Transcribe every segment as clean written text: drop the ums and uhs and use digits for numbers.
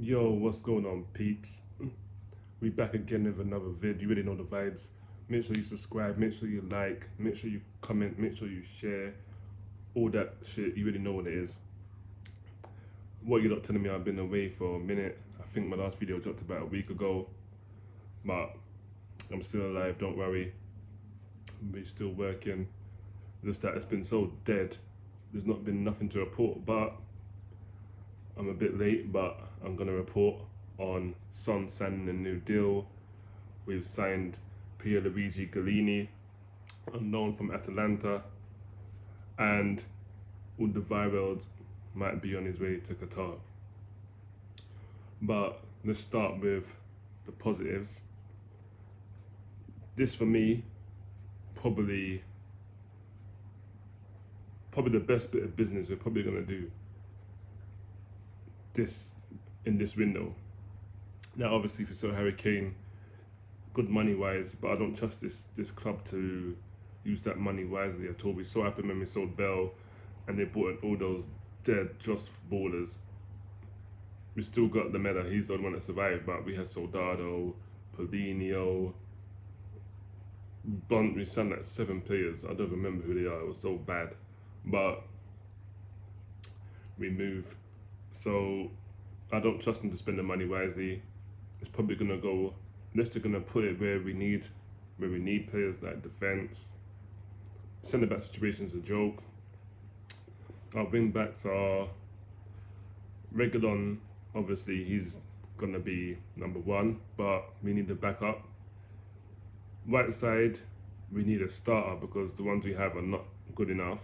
Yo, what's going on, peeps? We back again with another vid. You already know the vibes. Make sure you subscribe, make sure you like, make sure you comment, make sure you share, all that shit. You already know what it is. What you're not telling me, I've been away for a minute. I think my last video dropped about a week ago, but I'm still alive, don't worry. We're still working. Just that it's been so dead. There's not been nothing to report, but I'm a bit late, but I'm gonna report on Son signing a new deal. We've signed Luigi Gollini, unknown from Atalanta, and Alderweireld might be on his way to Qatar. But let's start with the positives. This for me, probably the best bit of business we're probably gonna do this in this window. Now, obviously, if you sell Harry Kane, good money wise, but I don't trust this club to use that money wisely at all. We saw happen when we sold Bell, and they bought in all those dead just ballers. We still got the Meta, he's the only one that survived, but we had Soldado, Paulinho, Blunt. We signed like 7 players. I don't remember who they are. It was so bad, but we moved. So I don't trust them to spend the money wisely. It's probably gonna go, unless they're gonna put it where we need players like defense. Centre back situation's a joke. Our wing backs are Reguilon. Obviously, he's gonna be number 1, but we need a backup. Right side, we need a starter because the ones we have are not good enough.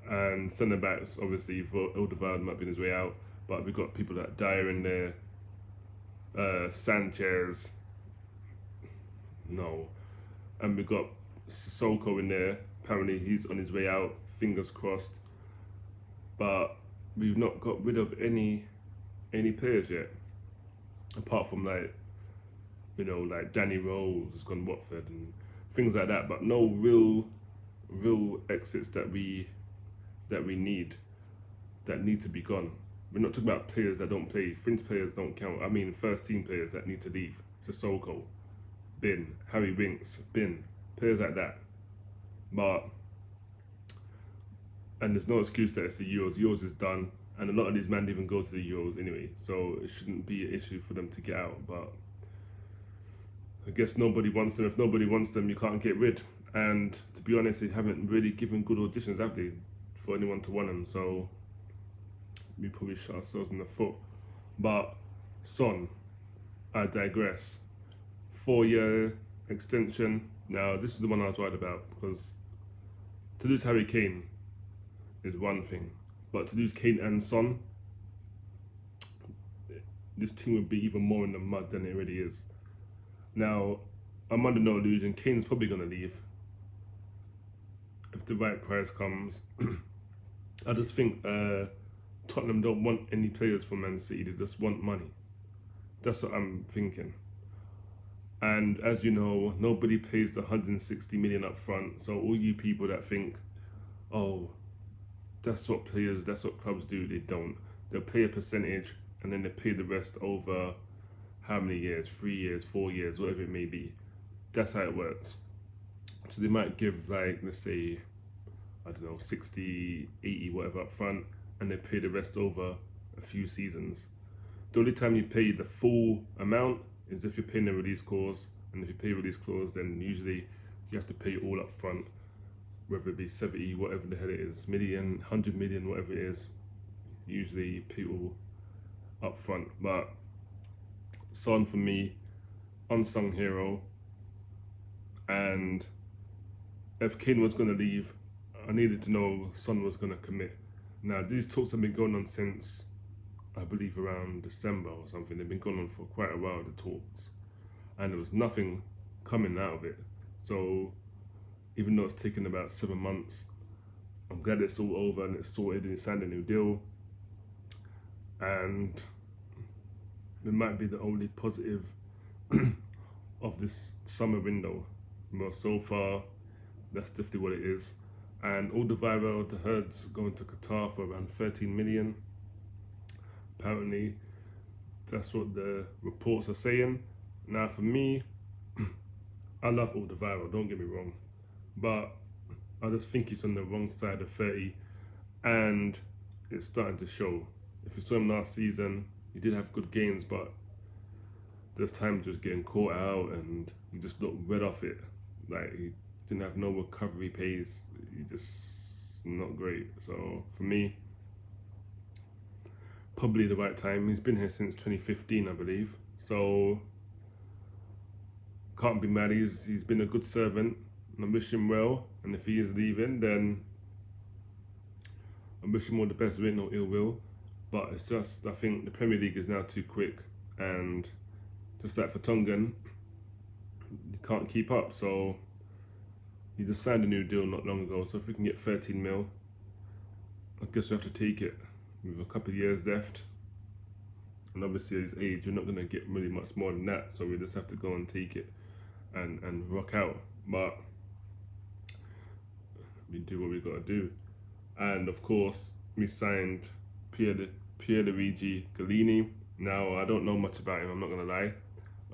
And centre backs, obviously, for Alderweireld might be on his way out, but we've got people like Dyer in there, Sanchez, no, and we've got Sissoko in there. Apparently, he's on his way out. Fingers crossed. But we've not got rid of any players yet, apart from like Danny Rose has gone Watford and things like that. But no real exits that we need to be gone. We're not talking about players that don't play. Fringe players don't count. I mean, first team players that need to leave. Sissoko, bin. Harry Winks, bin. Players like that. And there's no excuse that it's the Euros. Euros is done, and a lot of these men didn't even go to the Euros anyway, so it shouldn't be an issue for them to get out. But I guess nobody wants them. If nobody wants them, you can't get rid. And to be honest, they haven't really given good auditions, have they, for anyone to want them? So we probably shot ourselves in the foot. But Son, I digress. 4-year extension. Now, this is the one I was right about, because to lose Harry Kane is one thing, but to lose Kane and Son, this team would be even more in the mud than it already is. Now, I'm under no illusion, Kane's probably going to leave if the right price comes. I just think Tottenham don't want any players from Man City, they just want money. That's what I'm thinking. And as you know, nobody pays the 160 million up front. So all you people that think, oh, that's what clubs do, they don't. They'll pay a percentage and then they pay the rest over how many years, 3 years, 4 years, whatever it may be. That's how it works. So they might give, like, let's say, I don't know, 60, 80, whatever up front, and they pay the rest over a few seasons. The only time you pay the full amount is if you're paying the release clause, and if you pay release clause, then usually you have to pay all up front, whether it be 70, whatever the hell it is, million, 100 million, whatever it is. Usually you pay all up front. But Son, for me, unsung hero. And if Kane was going to leave, I needed to know Son was going to commit. Now, these talks have been going on since, I believe, around December or something. They've been going on for quite a while, the talks. And there was nothing coming out of it. So, even though it's taken about 7 months, I'm glad it's all over and it's sorted and he signed a new deal. And it might be the only positive of this summer window. Well, so far, that's definitely what it is. And Alderweireld, the herd's going to Qatar for around 13 million. Apparently, that's what the reports are saying. Now, for me, I love Alderweireld, don't get me wrong, but I just think he's on the wrong side of 30, and it's starting to show. If you saw him last season, he did have good games, but there's times just getting caught out and he just looked red off it. Like, he didn't have no recovery pace. He just not great. So for me, probably the right time. He's been here since 2015, I believe. So can't be mad. He's been a good servant, and I wish him well. And if he is leaving, then I wish him all the best. There ain't no ill will. But it's just, I think the Premier League is now too quick, and just like for Tongan, you can't keep up. So he just signed a new deal not long ago. So if we can get 13 mil, I guess we have to take it. With a couple of years left, and obviously at his age, you're not going to get really much more than that. So we just have to go and take it and rock out. But we do what we got to do. And of course, we signed Pierluigi Gollini. Now, I don't know much about him, I'm not going to lie.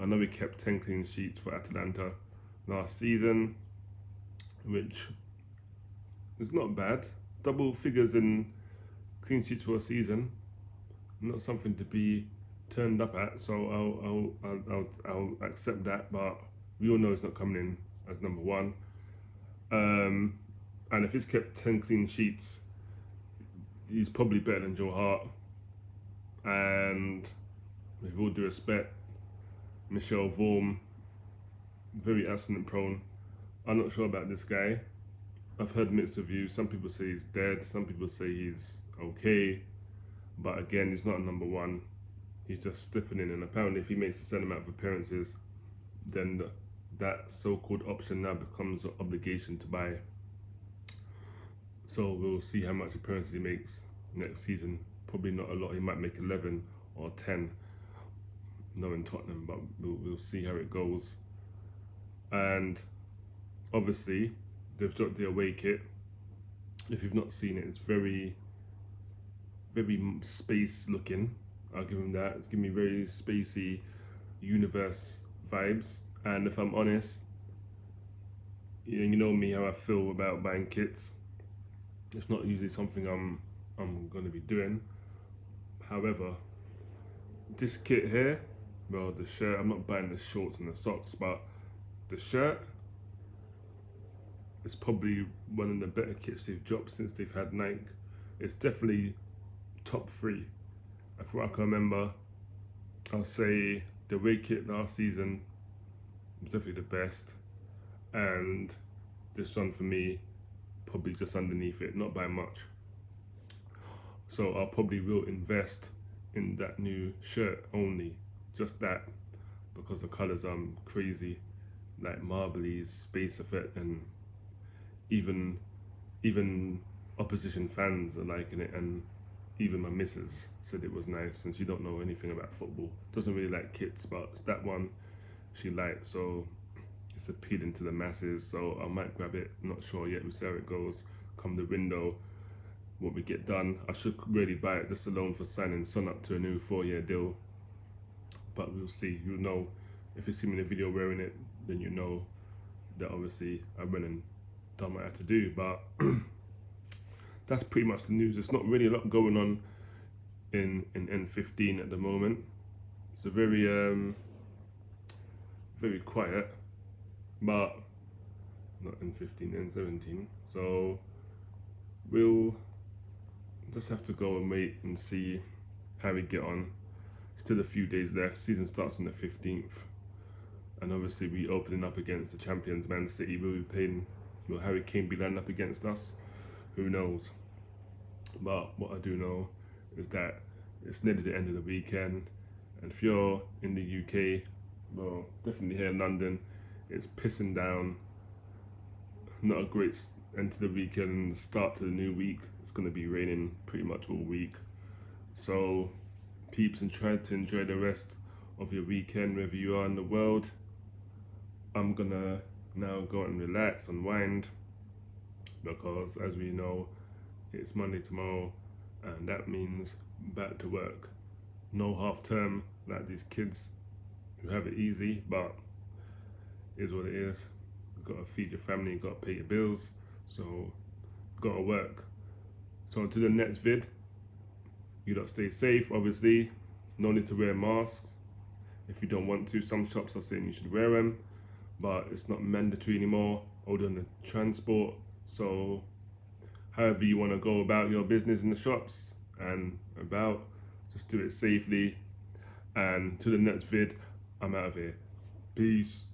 I know he kept 10 clean sheets for Atalanta last season, which is not bad. Double figures in clean sheets for a season, not something to be turned up at. So I'll accept that. But we all know he's not coming in as number one. And if he's kept 10 clean sheets, he's probably better than Joe Hart. And with all due respect, Michel Vorm, very accident prone. I'm not sure about this guy. I've heard mixed reviews. Some people say he's dead, some people say he's okay. But again, he's not a number one. He's just slipping in, and apparently if he makes a certain amount of appearances, then that so-called option now becomes an obligation to buy. So we'll see how much appearances he makes next season. Probably not a lot. He might make 11 or 10, knowing Tottenham, but we'll see how it goes. And obviously, they've got the away kit. If you've not seen it, it's very, very space looking. I'll give him that. It's giving me very spacey universe vibes. And if I'm honest, you know me, how I feel about buying kits. It's not usually something I'm going to be doing. However, this kit here, well, the shirt, I'm not buying the shorts and the socks, but the shirt is probably one of the better kits they've dropped since they've had Nike. It's definitely top 3. And from what I can remember, I'll say the away kit last season was definitely the best, and this one for me, probably just underneath it, not by much. So I probably will invest in that new shirt only, just that, because the colours are crazy, like marbly, space effect, and even opposition fans are liking it, and even my missus said it was nice, and she don't know anything about football, doesn't really like kits, but that one she liked, so it's appealing to the masses. So I might grab it, not sure yet, we'll see how it goes come the window, what we get done. I should really buy it just alone for signing Son up to a new 4-year deal, but we'll see. You'll know if you see me in the video wearing it, then you know that obviously I went and done what I had to do. But that's pretty much the news. There's not really a lot going on in N15 at the moment. It's a very very quiet, but not N15, N17. So we'll just have to go and wait and see how we get on. Still a few days left. Season starts on the 15th, and obviously we opening up against the champions Man City. Will we be playing? Will Harry Kane be lining up against us? Who knows? But what I do know is that it's nearly the end of the weekend, and if you're in the UK, well, definitely here in London, it's pissing down. Not a great end to the weekend, start to the new week. It's going to be raining pretty much all week. So peeps, and try to enjoy the rest of your weekend wherever you are in the world. I'm gonna now go and relax, unwind, because as we know, it's Monday tomorrow, and that means back to work. no half term like these kids who have it easy, but it is what it is. You've got to feed your family, you've got to pay your bills, so you've got to work. So to the next vid, you lot stay safe, obviously. No need to wear masks if you don't want to. Some shops are saying you should wear them, but it's not mandatory anymore, other than the transport. So however you want to go about your business in the shops and about, just do it safely. And to the next vid, I'm out of here. Peace.